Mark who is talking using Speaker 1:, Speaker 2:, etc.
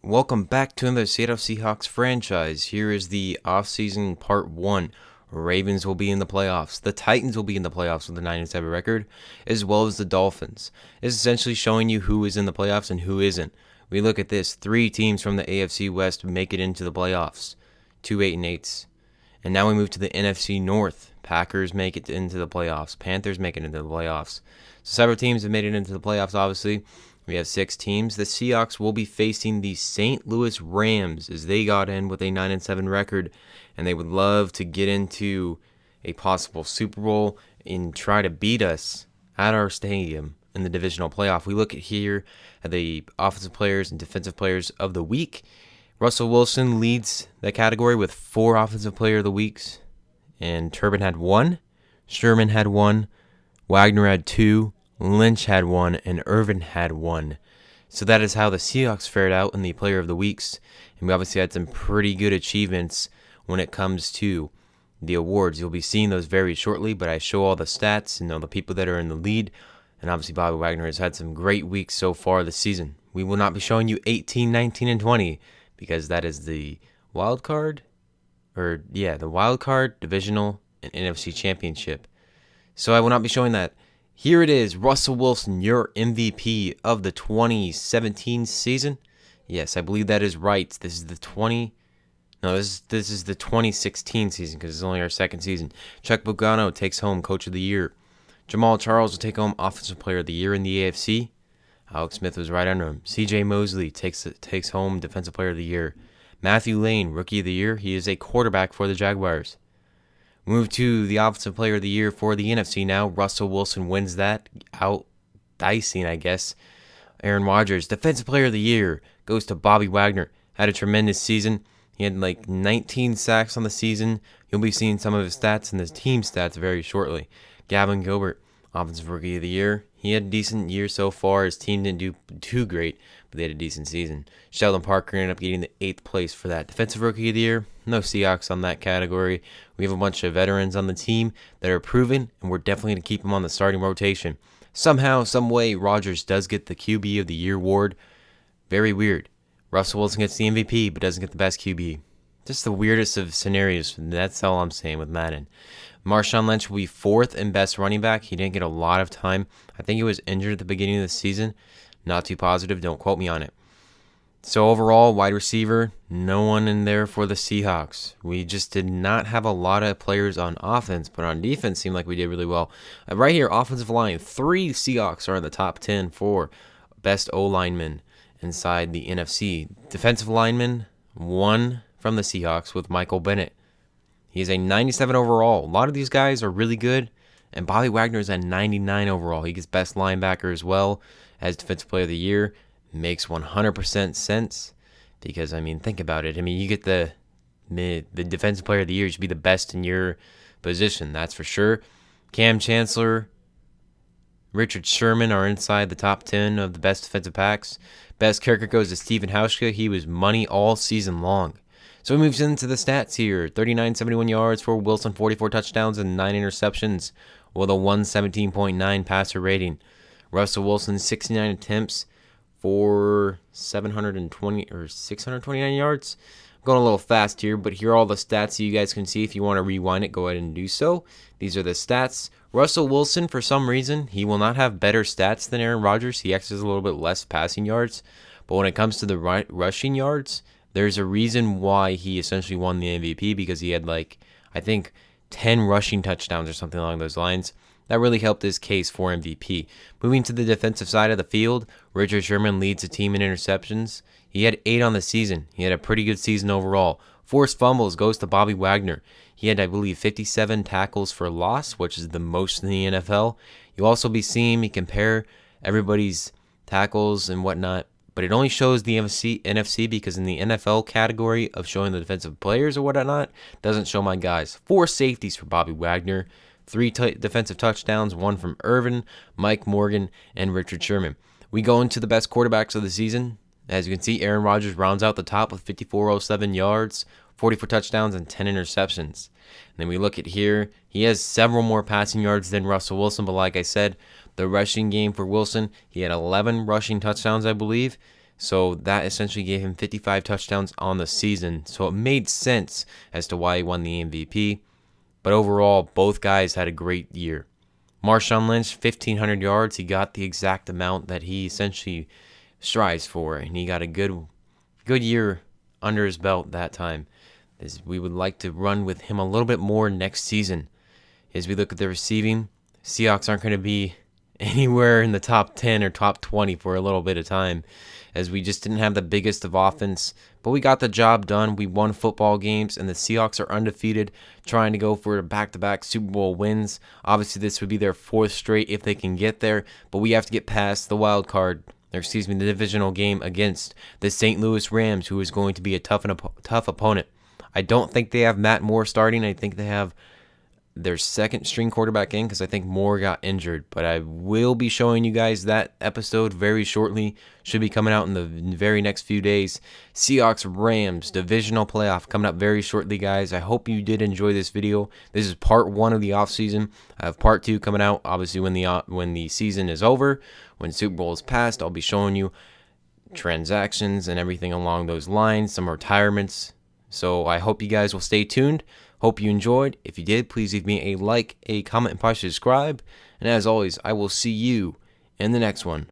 Speaker 1: Welcome back to another Seattle Seahawks franchise. Here is the offseason part 1. Ravens will be in the playoffs. The Titans will be in the playoffs with a 9-7 record, as well as the Dolphins. It's essentially showing you who is in the playoffs and who isn't. We look at this. 3 teams from the AFC West make it into the playoffs. 2 8-8s. And now we move to the NFC North. Packers make it into the playoffs. Panthers make it into the playoffs. So several teams have made it into the playoffs, obviously. We have 6 teams. The Seahawks will be facing the St. Louis Rams as they got in with a 9-7 record, and they would love to get into a possible Super Bowl and try to beat us at our stadium in the divisional playoff. We look at here at the offensive players and defensive players of the week. Russell Wilson leads that category with 4 offensive player of the weeks, and Turbin had 1, Sherman had 1, Wagner had 2, Lynch had 1, and Irvin had 1. So that is how the Seahawks fared out in the Player of the Weeks. And we obviously had some pretty good achievements when it comes to the awards. You'll be seeing those very shortly, but I show all the stats and all the people that are in the lead. And obviously Bobby Wagner has had some great weeks so far this season. We will not be showing you 18, 19, and 20 because that is the wild card. The wild card, divisional, and NFC championship. So I will not be showing that. Here it is, Russell Wilson, your MVP of the 2017 season. Yes, I believe that is right. This is the 2016 season because it's only our second season. Chuck Pagano takes home Coach of the Year. Jamal Charles will take home Offensive Player of the Year in the AFC. Alex Smith was right under him. C.J. Mosley takes home Defensive Player of the Year. Matthew Lane, Rookie of the Year. He is a quarterback for the Jaguars. Move to the Offensive Player of the Year for the NFC now. Russell Wilson wins that. Out dicing, I guess. Aaron Rodgers, Defensive Player of the Year, goes to Bobby Wagner. Had a tremendous season. He had like 19 sacks on the season. You'll be seeing some of his stats and his team stats very shortly. Gavin Gilbert, Offensive Rookie of the Year. He had a decent year so far. His team didn't do too great, but they had a decent season. Sheldon Parker ended up getting the 8th place for that. Defensive Rookie of the Year, no Seahawks on that category. We have a bunch of veterans on the team that are proven, and we're definitely going to keep them on the starting rotation. Somehow, some way, Rodgers does get the QB of the Year award. Very weird. Russell Wilson gets the MVP, but doesn't get the best QB. Just the weirdest of scenarios. That's all I'm saying with Madden. Marshawn Lynch will be 4th in best running back. He didn't get a lot of time. I think he was injured at the beginning of the season. Not too positive. Don't quote me on it. So overall, wide receiver, no one in there for the Seahawks. We just did not have a lot of players on offense, but on defense seemed like we did really well. Right here, offensive line, 3 Seahawks are in the top 10 for best O-linemen inside the NFC. Defensive lineman, 1 from the Seahawks with Michael Bennett. He is a 97 overall. A lot of these guys are really good, and Bobby Wagner is a 99 overall. He gets best linebacker as well as Defensive Player of the Year. Makes 100% sense because, think about it. You get the Defensive Player of the Year. You should be the best in your position, that's for sure. Cam Chancellor, Richard Sherman are inside the top 10 of the best defensive backs. Best kicker goes to Stephen Hauschka. He was money all season long. So he moves into the stats here. 39.71 yards for Wilson, 44 touchdowns and 9 interceptions with a 117.9 passer rating. Russell Wilson, 69 attempts for 629 yards. I'm going a little fast here, but here are all the stats so you guys can see. If you want to rewind it, go ahead and do so. These are the stats. Russell Wilson, for some reason, he will not have better stats than Aaron Rodgers. He actually has a little bit less passing yards. But when it comes to the rushing yards, there's a reason why he essentially won the MVP because he had 10 rushing touchdowns or something along those lines. That really helped his case for MVP. Moving to the defensive side of the field, Richard Sherman leads the team in interceptions. He had 8 on the season. He had a pretty good season overall. Forced fumbles goes to Bobby Wagner. He had, I believe, 57 tackles for loss, which is the most in the NFL. You'll also be seeing me compare everybody's tackles and whatnot, but it only shows the NFC because in the NFL category of showing the defensive players or whatnot, doesn't show my guys. 4 safeties for Bobby Wagner. 3 defensive touchdowns, 1 from Irvin, Mike Morgan, and Richard Sherman. We go into the best quarterbacks of the season. As you can see, Aaron Rodgers rounds out the top with 54.07 yards, 44 touchdowns, and 10 interceptions. And then we look at here. He has several more passing yards than Russell Wilson, but like I said, the rushing game for Wilson, he had 11 rushing touchdowns, I believe. So that essentially gave him 55 touchdowns on the season. So it made sense as to why he won the MVP. But overall, both guys had a great year. Marshawn Lynch, 1,500 yards. He got the exact amount that he essentially strives for, and he got a good year under his belt that time. As we would like to run with him a little bit more next season. As we look at the receiving, Seahawks aren't going to be anywhere in the top 10 or top 20 for a little bit of time, as we just didn't have the biggest of offense, but we got the job done. We won football games, and the Seahawks are undefeated, trying to go for back-to-back Super Bowl wins. Obviously, this would be their 4th straight if they can get there, but we have to get past the the divisional game against the St. Louis Rams, who is going to be a tough opponent. I don't think they have Matt Moore starting. I think they have their second string quarterback in, because I think Moore got injured. But I will be showing you guys that episode very shortly. Should be coming out in the very next few days. Seahawks Rams divisional playoff coming up very shortly, guys. I hope you did enjoy this video. This is part 1 of the offseason. I have part 2 coming out, obviously, when the season is over. When Super Bowl is passed, I'll be showing you transactions and everything along those lines, some retirements. So I hope you guys will stay tuned. Hope you enjoyed. If you did, please leave me a like, a comment, and probably subscribe. And as always, I will see you in the next one.